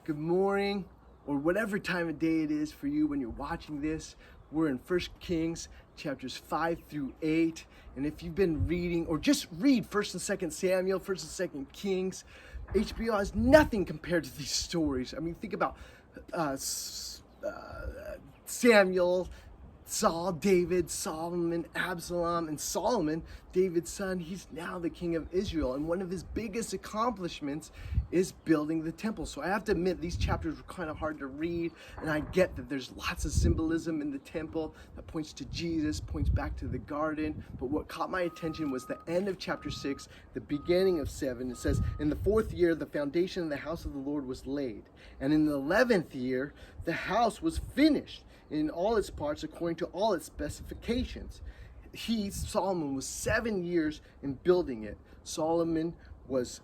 good morning, or whatever time of day it is for you when you're watching this. We're in 1 Kings chapters 5 through 8. And if you've been reading, or just read 1st and 2nd Samuel, 1st and 2nd Kings, HBO has nothing compared to these stories. I mean, think about Samuel, Saul, David, Solomon, Absalom, and Solomon, David's son, he's now the king of Israel. And one of his biggest accomplishments is building the temple. So I have to admit, these chapters were kind of hard to read. And I get that there's lots of symbolism in the temple that points to Jesus, points back to the garden. But what caught my attention was the end of chapter 6, the beginning of 7. It says, in the 4th year, the foundation of the house of the Lord was laid. And in the 11th year, the house was finished in all its parts according to all its specifications. Solomon, was 7 years in building it. Solomon was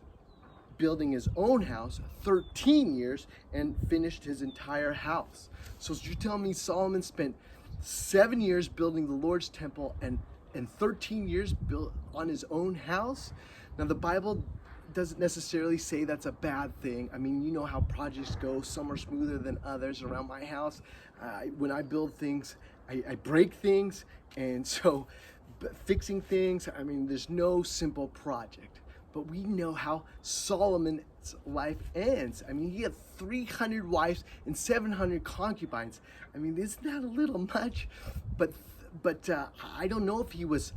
building his own house 13 years and finished his entire house. So you're telling me Solomon spent 7 years building the Lord's temple and 13 years built on his own house? Now the Bible doesn't necessarily say that's a bad thing. I mean, you know how projects go. Some are smoother than others around my house. When I build things, I break things. And so fixing things, I mean, there's no simple project. But we know how Solomon's life ends. I mean, he had 300 wives and 700 concubines. I mean, isn't that a little much? But I don't know if he was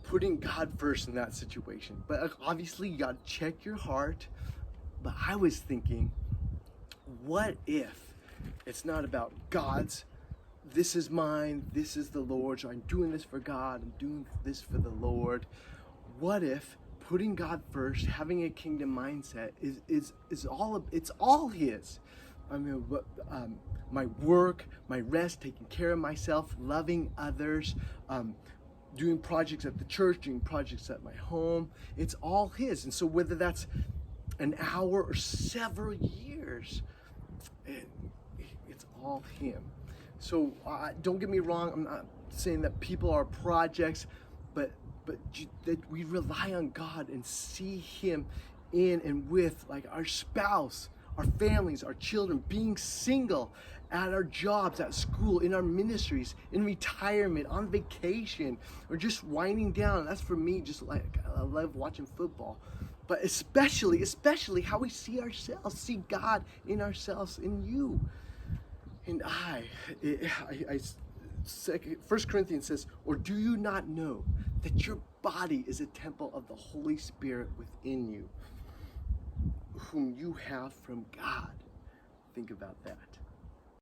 putting God first in that situation. But obviously you gotta check your heart. But I was thinking, what if it's not about God's, this is mine, this is the Lord's, I'm doing this for God, I'm doing this for the Lord. What if putting God first, having a kingdom mindset is all his? I mean, my work, my rest, taking care of myself, loving others, doing projects at the church, doing projects at my home, it's all his. And so whether that's an hour or several years, it's all him. So don't get me wrong, I'm not saying that people are projects, but that we rely on God and see him in and with, like, our spouse, our families, our children, being single, at our jobs, at school, in our ministries, in retirement, on vacation, or just winding down. That's for me, just like I love watching football. But especially how we see ourselves, see God in ourselves, in you. And 1 Corinthians says, or do you not know that your body is a temple of the Holy Spirit within you, whom you have from God? Think about that.